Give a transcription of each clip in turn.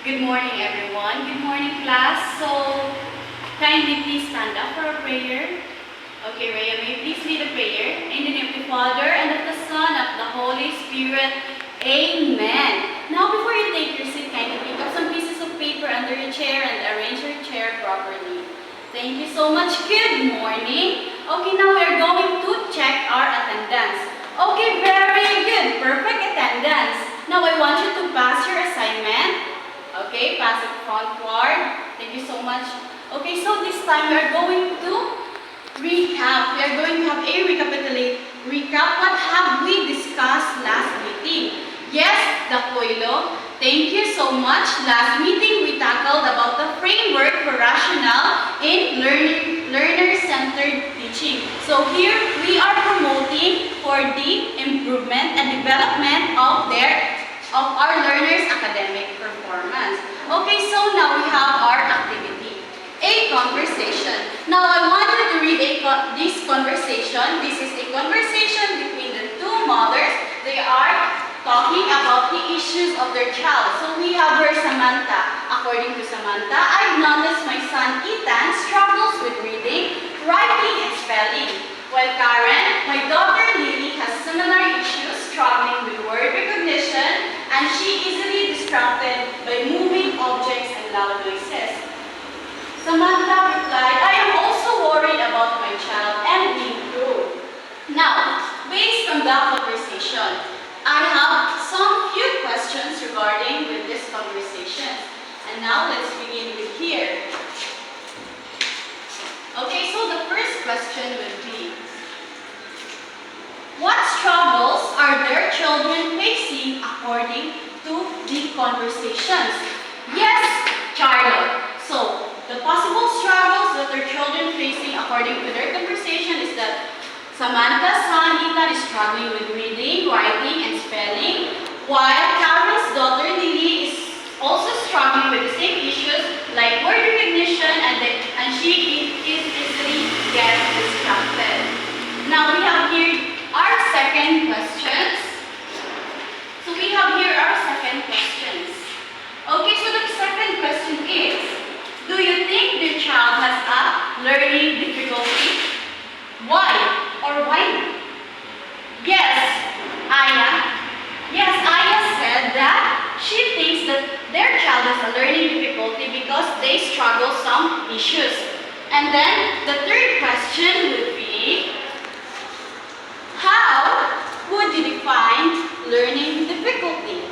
Good morning, everyone. Good morning, class. So, kindly please stand up for a prayer. Okay, Rhea, may you please lead a prayer. In the name of the Father, and of the Son, and of the Holy Spirit. Amen. Now, before you take your seat, kindly pick up some pieces of paper under your chair and arrange your chair properly. Thank you so much. Good morning. Okay, now we are going to check our attendance. Okay, very good. Perfect attendance. Now, I want you to pass your assignment. Okay, pass it frontward. Thank you so much. Okay, so this time we are going to recap. We are going to have a recap. What have we discussed last meeting? Yes, Dakoilo. Thank you so much. Last meeting we tackled about the framework for rationale in learner-centered teaching. So here we are promoting for the improvement and development of our learners' academic performance. Okay, so now we have our activity, a conversation. Now I wanted to read this conversation. This is a conversation between the two mothers. They are talking about the issues of their child. So we have her Samantha. According to Samantha, I've noticed my son Ethan struggles with reading, writing, and spelling. While Karen, my daughter Lily, has similar issues, struggling with word recognition, and she easily distracted by moving objects and loud noises. Samantha replied, I am also worried about my child and being through. Now, based on that conversation, I have some few questions regarding with this conversation. And now let's begin with here. Okay, so the first question would be, what struggles are their children facing according to the conversations? Yes, Charlotte. So, the possible struggles that their children facing according to their conversation is that Samantha's son Ethan is struggling with reading, writing, and spelling, while Karen's daughter Lily is also struggling with the same issues like word recognition and she easily gets distracted. Now we have here our second questions. So we have here our second questions. Okay, so the second question is, do you think your child has a learning difficulty? Why or why not? Yes, Aya. Yes, Aya said that she thinks that their child has a learning difficulty because they struggle some issues. And then the third question would be, how would you define learning difficulty?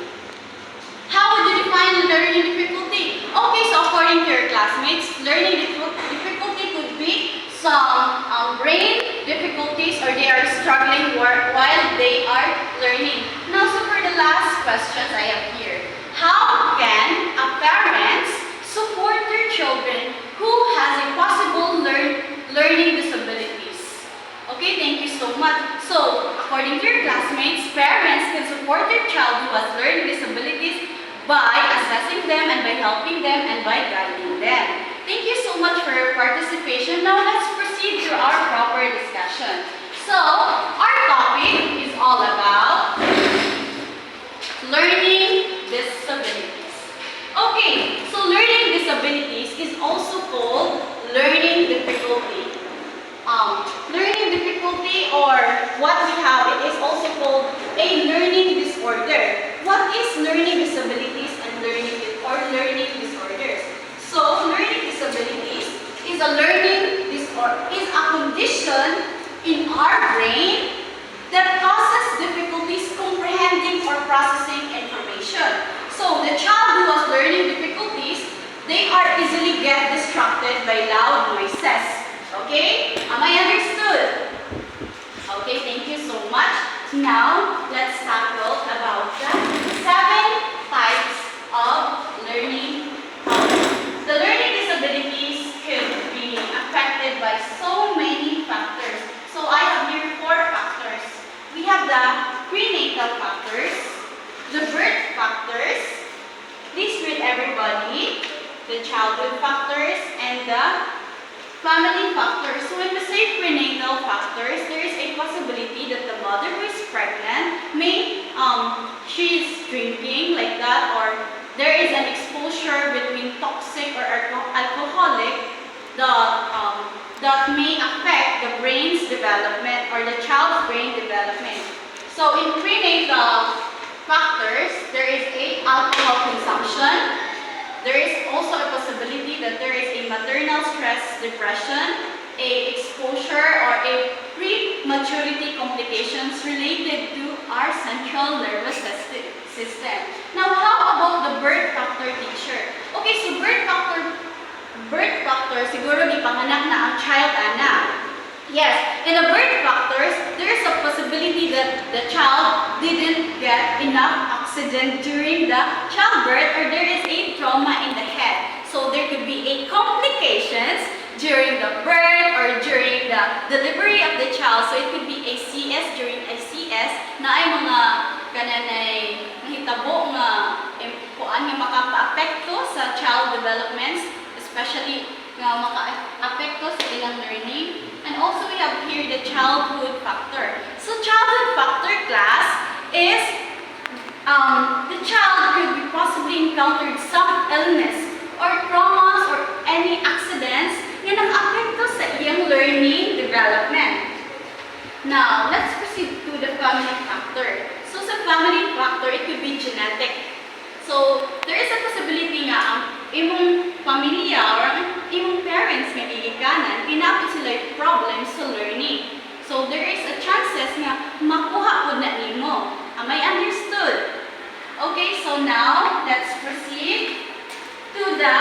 How would you define learning difficulty? Okay, so according to your classmates, learning difficulty could be some brain difficulties or they are struggling while they are learning. Now, so for the last questions I have here, how can a parents support their children who has a possible learning disabilities? Okay, thank you so much. So, according to your classmates, parents can support their child who has learning disabilities by assessing them and by helping them and by guiding them. Thank you so much for your participation. Now, let's proceed to our proper discussion. So, our topic is all about learning disabilities. Okay, so learning disabilities is also called learning difficulty. Learning difficulty, or what we have, it is also called a learning disorder. What is learning disabilities and learning disorders? So, learning disabilities is a condition in our brain that causes difficulties comprehending or processing information. So, the child who has learning difficulties, they are easily get distracted by loud noises. Okay? Am I understood? Okay, thank you so much. Now, let's tackle about the 7 types of learning. The learning disabilities could be affected by so many factors. So I have here 4 factors. We have the prenatal factors, the birth factors, please read everybody, the childhood factors, and the family factors. So when we say prenatal factors, there is a possibility that the mother who is pregnant may, she is drinking like that, or there is an exposure alcoholic that may affect the brain's development or the child's brain development. So in prenatal factors, there is a alcohol consumption. There is also a possibility that there is a maternal stress depression, a exposure or a prematurity complications related to our central nervous system. Now, how about the birth factor, teacher? Okay, so birth factor, siguro ipanganak na ang child ana. Yes, in the birth factors, there is a possibility that the child didn't get enough oxygen during the childbirth, or there is a trauma in the head. So there could be a complications during the birth or during the delivery of the child. So it could be a CS during a CS na ay mga kananay mahitabo nga kuan nga makapa-apekto sa child developments, especially nga maka-apekto sa ilang learning. And also we have here the childhood factor. So childhood factor, class, is the child could be possibly encountered some illness or traumas or any accidents nga nag-apekto sa iyang learning development. Now, let's proceed to the family factor. So sa family factor, it could be genetic. So there is a possibility nga ang imong pamilya or ang imong parents nga gigikanan, pinapit sila yung problems sa learning. So there is a chances nga makuha po na nimo. Am I understood? Okay, so now let's proceed to the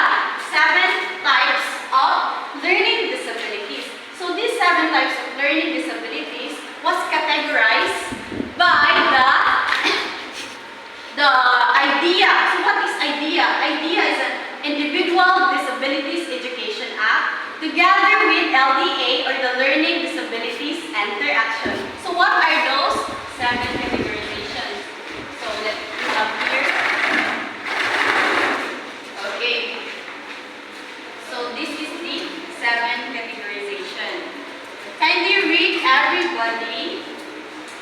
7 types of learning disabilities. So these 7 types of learning disabilities was categorized by the IDEA. So what is IDEA? IDEA is an Individual Disabilities Education Act together with LDA or the Learning Disabilities Interaction. So what are those 7 categorizations? So let's have here. Okay. So this is the 7 categorization. Kindly read, everybody.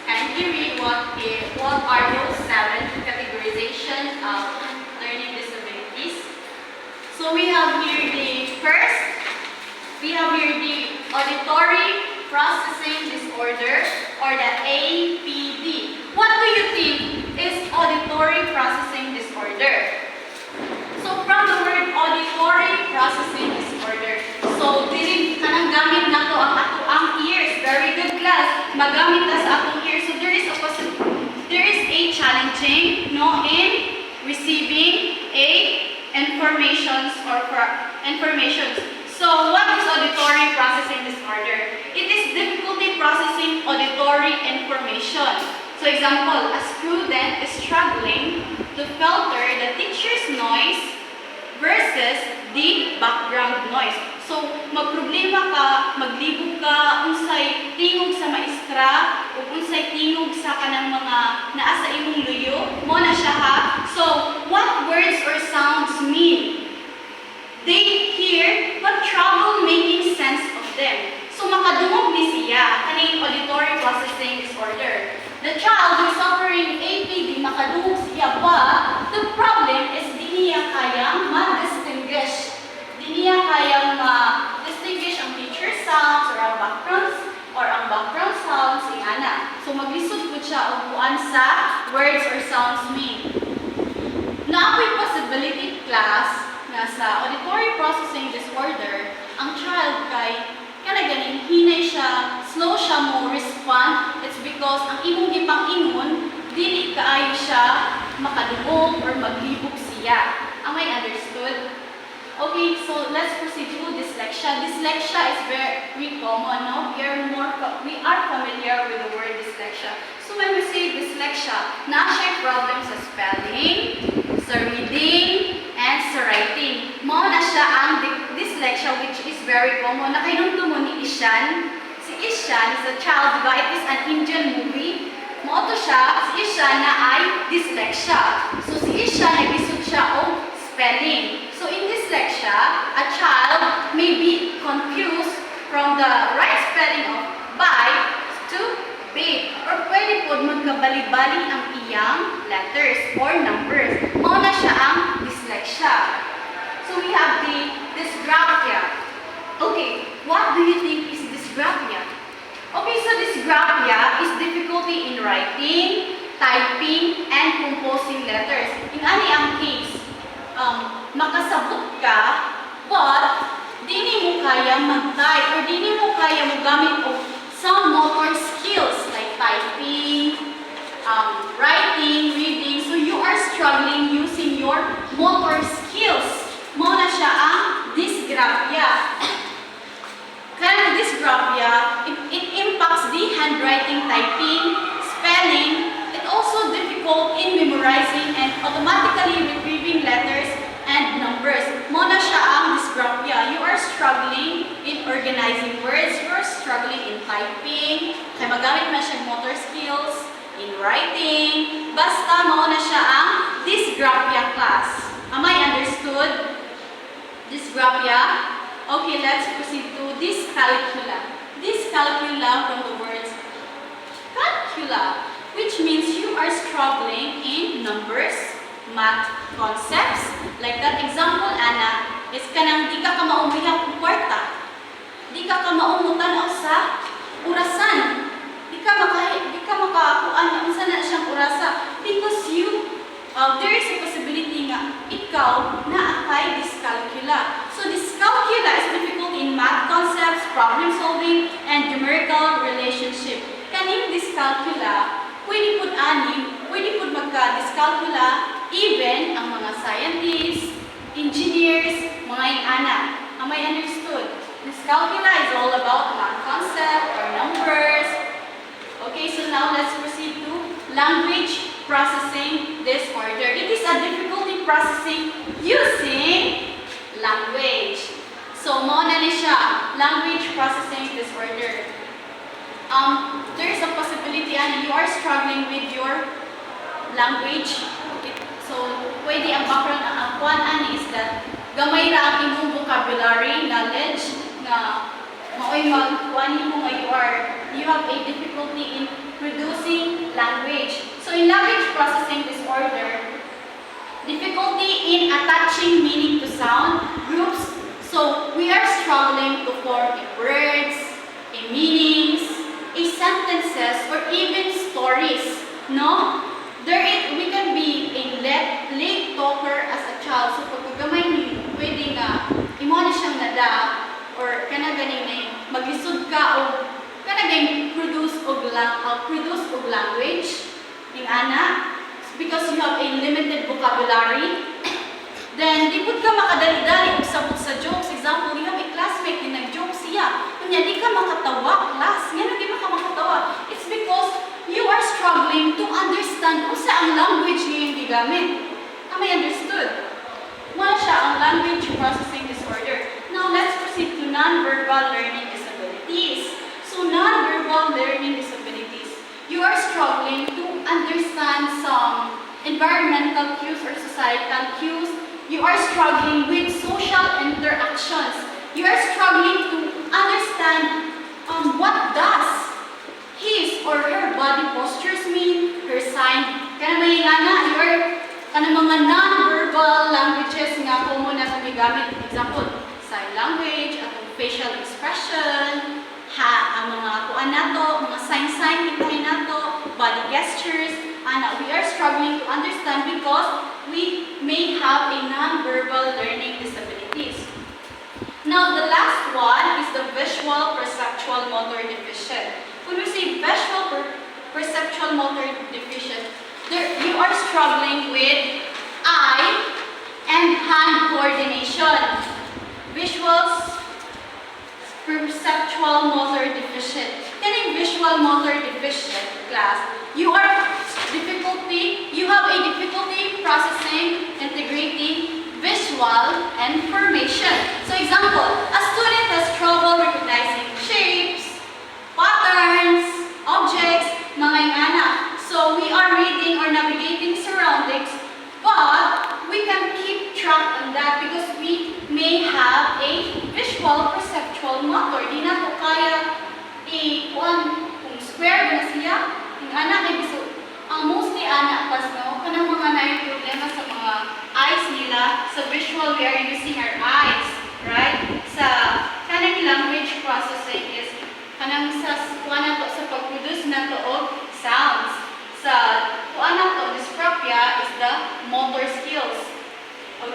Kindly read what are those 7 categorizations of learning disabilities. So we have here the first, we have here the auditory processing disorder or the APD. What do you think is auditory processing disorder? So from the word auditory processing disorder, so dili kanang gamit nato ang ato ang ears. Very good, class. Magamit na sa atong ears. So there is a challenging in receiving informations. So what is auditory processing disorder? It is difficulty processing auditory information. So example, a student is struggling to filter the teacher's noise versus the background noise. So magproblema ka, maglibog ka, unsay tingog sa maestra o unsay tingog sa kanang mga naa sa imong luyo, mo na siya ha. So what words or sounds mean? They hear but trouble making sense of them. So makadungog ni siya kaning auditory processing disorder. The child who is suffering APD, makadungog siya, but the problem is di niya kayang ma-distinguish. Di niya kayang ma-distinguish ang teacher sounds or ang background sounds ingana. So maglisod po siya og kuan sa words or sounds mean. Na ako'y possibility, class, na sa auditory processing disorder, ang child kay kanaganing hinay siya, slow siya mo respond. It's because ang imong gipang-ingon, dili kaayo siya makadungog or maglibog siya. Am I understood? Okay, so let's proceed to dyslexia. Dyslexia is very common, no? We are familiar with the word dyslexia. So when we say dyslexia, na siya problem sa spelling, sa reading, and sa writing. Mao na siya ang dyslexia, which is very common. Nakainumdumo ni Ishan. Si Ishan is a child, diba? It is an Indian movie. Mao to siya, si Ishan na ay dyslexia. So si Ishan ay bisod siya o spelling. So in dyslexia, a child may be confused from the right spelling of bike to big. Or pwede po magkabali-bali ang iyang letters or numbers. Mao na siya ang dyslexia. So we have this makasabot ka, but dili mo kaya mag-type or dili mo kaya mo gamit og some motor skills like typing, writing, reading. So you are struggling using your motor skills. Mo na siya ang dysgraphia. Kaya dysgraphia, it impacts the handwriting, typing, spelling. It also difficult in memorizing and automatically retrieving letters and numbers. Mo na siya ang dysgraphia. You are struggling in organizing words. You are struggling in typing. Kaya magamit man siya motor skills, in writing. Basta mo na siya ang dysgraphia class. Am I understood? Dysgraphia? Okay, let's proceed to dyscalculia. Dyscalculia from the words calcula, which means you are struggling in numbers, math concepts. Like that example, Anna, is kanang di ka maumihap ng kwarta. Di ka maumutan sa urasan. Di ka makakuan na unsa na siyang urasa because there is a possibility nga ikaw na kay dyscalculia. So dyscalculia is difficult in math concepts, problem solving, and numerical relationship. Kaning dyscalculia, pwede pud magka-dyscalculia even ang mga scientists, engineers, mga ingana. Am I understood? Dyscalculia is all about math concept or numbers. Okay, so now let's proceed to language processing disorder. It is a difficulty processing using language. So, mo na ni siya, language processing disorder. There's a possibility na you are struggling with your language. So, pwede ang background ang kuan is that gamay ra ang imong vocabulary, knowledge, na maoy magkuan mo nga you have a difficulty in producing language. So in language processing disorder, difficulty in attaching meaning to sound groups. So we are struggling to form words, meanings, sentences, or even stories. No? We can be a late talker as a child. So pagkagamay ni pwede nga imo na siyang nada or kana ganing na maglisod ka o kana ganing produce og language in ana because you have a limited vocabulary. Then di pud ka makadali-dali og sabot sa jokes. Example, you have a classmate na nag-joke siya. Kunya di ka makatawa class. Ngano di ka makatawa? It's because you are struggling to understand unsa ang language niyo yung gigamit. Am I understood? Mo siya ang language processing disorder. Now let's proceed to non-verbal learning disabilities. So non-verbal learning disabilities, you are struggling to understand some environmental cues or societal cues. You are struggling with social interactions. You are struggling to understand what does his or her body postures mean, her sign. Kana may ingana, you are kana mga non-verbal languages nga common na sa gamit. Example, sign language, atong facial expression, ang mga kuan nato, mga sign kita nato, body gestures, we are struggling to understand because we may have a non-verbal learning disabilities. Now, the last one is the visual perceptual motor deficient. When we say visual perceptual motor deficient, you are struggling with eye and hand coordination. Visual perceptual motor deficient. Kaning visual motor deficient class, you have a difficulty processing, integrating visual information. So example, a student has trouble recognizing shapes, patterns, objects, mga ingana. So we are reading or navigating surroundings, but we can keep track on that because we may have a visual perceptual motor. Di na ko kaya kung square ba na siya, yung anak ay biso. Ang mostly anak pas no, kanang mga na problema sa mga eyes nila. Sa visual, we are using our eyes, right? Sa kanang language processing is kanang sa kuana to sa pag-produce na to og sounds. Sa kuana to dysgraphia is the motor skills.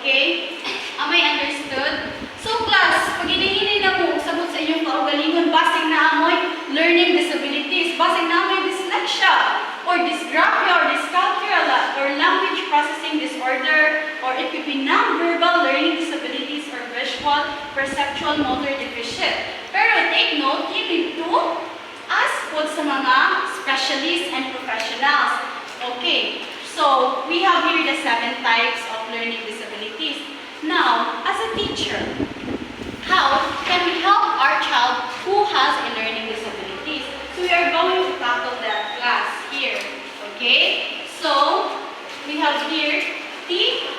Okay? Am I understood? So class, pag hinihinay na mo, sabot sa inyong kaugalingon, basig na amoy learning disabilities, basig na amoy dyslexia, or dysgraphia, or dyscalculia, or language processing disorder, or it could be non-verbal learning disabilities, or visual, perceptual, motor deficient. Pero take note, you need to ask po sa mga specialists and professionals. Okay, so we have here the 7 types of learning disabilities. Now, as a teacher, how can we help our child who has a learning disabilities? So we are going to tackle that class here. Okay? So we have here the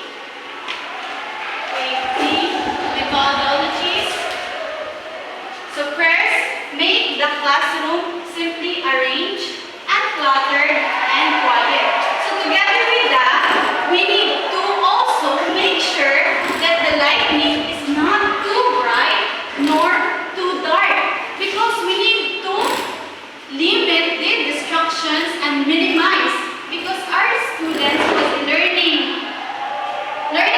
methodologies. So first, make the classroom simply arranged, uncluttered, and quiet. So together with that, we need to also make sure that the lighting is not too bright nor too dark, because we need to limit the distractions and minimize, because our students with learning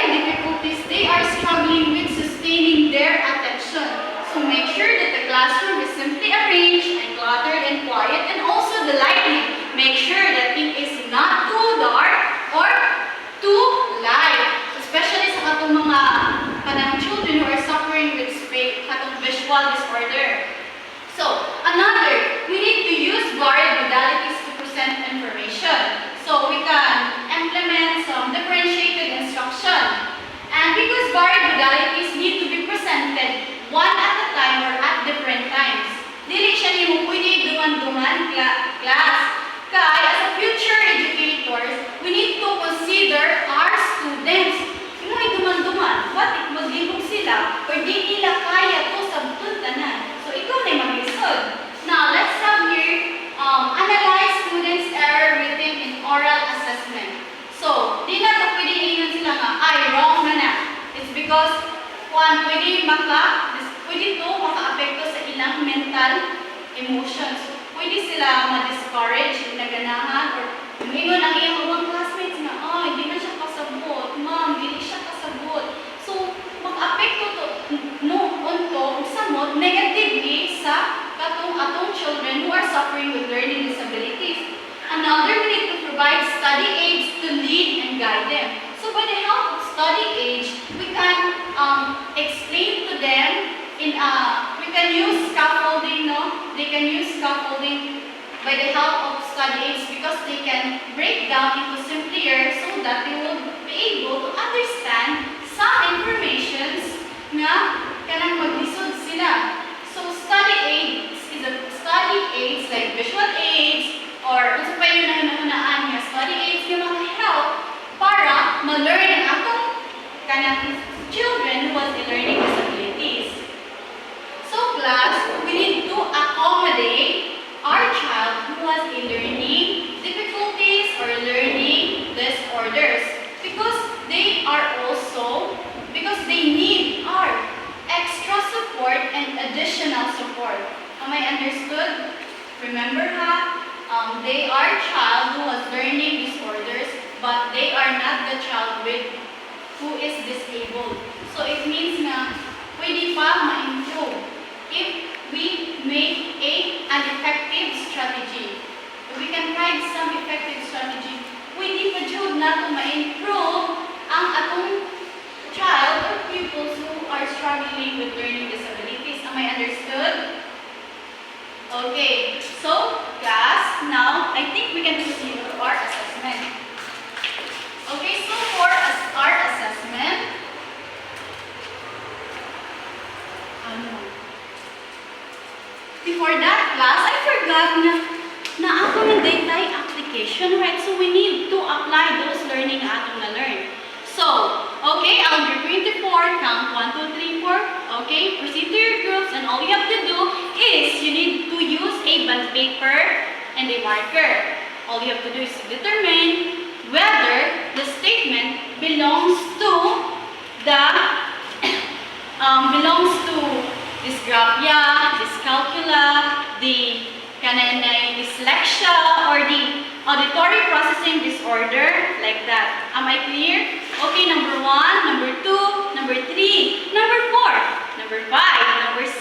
difficulties, they are struggling with sustaining their attention. So make sure that the classroom is simply arranged and cluttered and quiet, and also the lighting. Make sure that it is not too dark or too light, especially sa katong mga kanang children who are suffering with katong visual disorder. So, another, we need to use varied modalities to present information. So, we can implement some differentiated instruction. And because varied modalities need to be presented one at a time or at different times, dili siya nimo pwede duman-duman class. Kaya as a future educators, we need to consider our students. Yung mga duman-duman, what if maglibog sila or di nila kaya to sa tanan? So ikaw na mag-isod. Now, let's have here analyze students' error written in oral assessment. So, di na ito pwede ingon sila nga, ay, wrong na. It's because, pwede to maka-apekto sa ilang mental emotions. Pwede sila ma-discourage, naganahan, or ingon ang iyang mga classmates nga, ay, di na siya kasabot, ma'am, di siya kasabot. So, mag-apekto to, samot, negatively sa atong children who are suffering with learning disabilities. Another, we need to provide study aids to lead and guide them. So by the help of study aids, we can explain to them we can use scaffolding, no? They can use scaffolding by the help of study aids, because they can break down into simpler so that they will be able to understand some informations nga kanang maglisod sila. So study aids like visual aids, or unsa pa yun na hunahunaan nga study aids nga maka-help para ma-learn ang atong kanang children who has learning disabilities. So class, we need to accommodate our child who has learning difficulties or learning disorders, because they need our extra support and additional support. Am I understood? Remember they are child who has learning disorders, but they are not the child who is disabled. So it means na pwede pa ma-improve if we make an effective strategy. If we can find some effective strategy, pwede pa jud nato ma-improve ang atong child or pupils who are struggling with learning disabilities. Am I understood? Okay, so class, now I think we can proceed to our assessment. Okay, so for our assessment, before that class, I forgot na ako ng data application, right? So we need to apply those learning na atong na-learn. So, okay, I'll be 24, count 1, 2, 3, 4. Okay, proceed to your groups, and all you have to do is you need to use a bond paper and a marker. All you have to do is determine whether the statement belongs to dysgraphia, dyscalculia, the kananay dyslexia, or the auditory processing disorder, like that. Am I clear? Okay, number 1, number 2, number 3, number 4, number 5, number 6,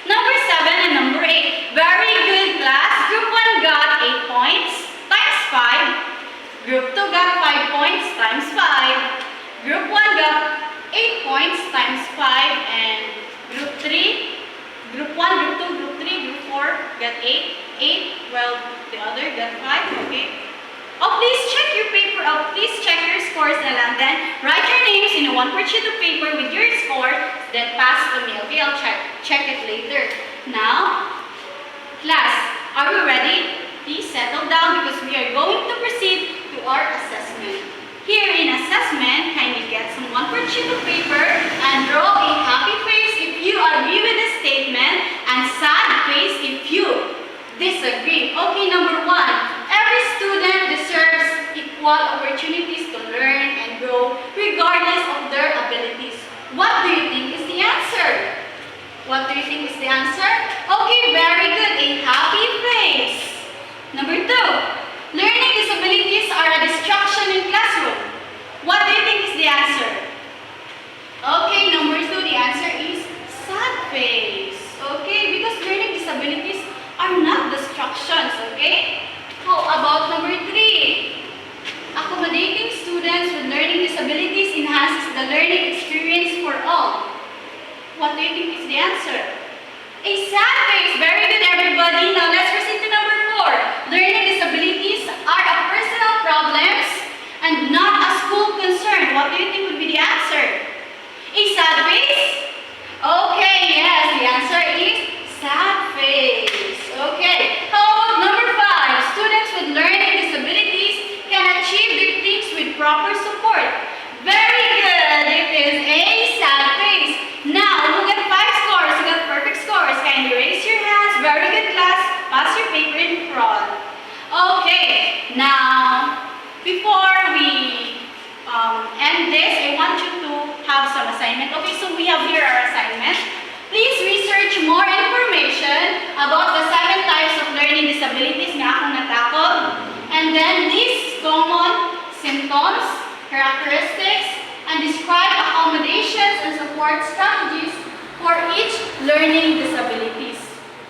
number 7, and number 8. Very good, class. Group 1 got 8 points times 5. Group 2 got 5 points times 5. Group 1 got 8 points times 5. And Group 3, Group 1, Group 2, Group 3, Group 4 got 8. Well, the other got 5, okay? Oh, please check your paper. Oh, please check your scores na lang. Then, write your names in a one-page sheet of paper with your score. Then, pass to me. Okay, I'll check it later. Now, class, are we ready? Please settle down because we are going to proceed to our assessment. Here in assessment, kindly get some one-page sheet of paper and draw a happy face if you agree with the statement and sad face if you disagree. Okay, number 1. Every student deserves equal opportunities to learn and grow regardless of their abilities. What do you think is the answer? What do you think is the answer? Okay, very good. A happy face. Number 2. Learning disabilities are a distraction in classroom. What do you think is the answer? Okay, number 2. The answer is sad face. Okay, because learning disabilities are not distractions, okay? How about number 3? Accommodating students with learning disabilities enhances the learning experience for all. What do you think is the answer? A sad face. Very good, everybody. Now let's proceed to number 4. Learning disabilities are a personal problems and not a school concern. What do you think would be the answer? A sad face? Okay, yes, the answer is sad face. Okay. How about number 5? Students with learning disabilities can achieve their dreams with proper support. Very good. It is a sad face. Now, who got 5 scores? Who got perfect scores? Kindly raise your hands. Very good, class. Pass your paper in front. Okay. Now, before we end this, I want you to have some assignment. Okay, so we have here our assignment. Please research more information about the 7 types of learning disabilities nga akong natakot. And then list common symptoms, characteristics, and describe accommodations and support strategies for each learning disabilities.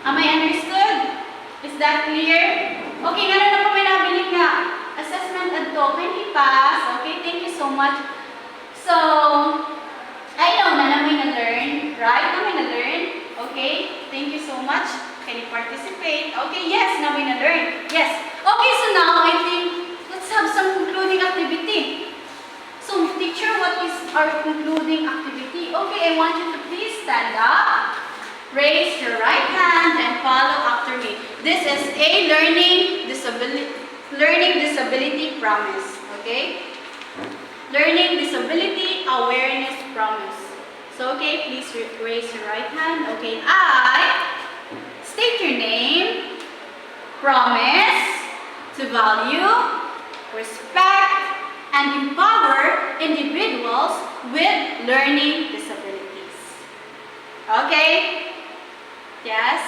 Am I understood? Is that clear? Okay, nga na po may nabiling nga assessment adto. Kindly pass. Okay, thank you so much. So, I know na namin na-learn, right? Namin na-learn. Okay, thank you so much. Can you participate? Okay, yes, namin na-learn. Yes. Okay, so now I think let's have some concluding activity. So, teacher, what is our concluding activity? Okay, I want you to please stand up, raise your right hand, and follow after me. This is a learning disability promise. Okay? Learning disability awareness promise. So, okay, please raise your right hand. Okay, I state your name, promise to value, respect, and empower individuals with learning disabilities. Okay? Yes?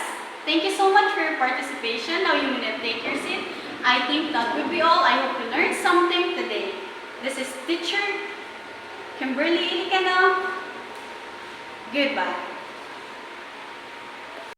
Thank you so much for your participation. Now you may take your seat. I think that will be all. I hope you learned something today. This is Teacher Kimberly Ilicano. Goodbye.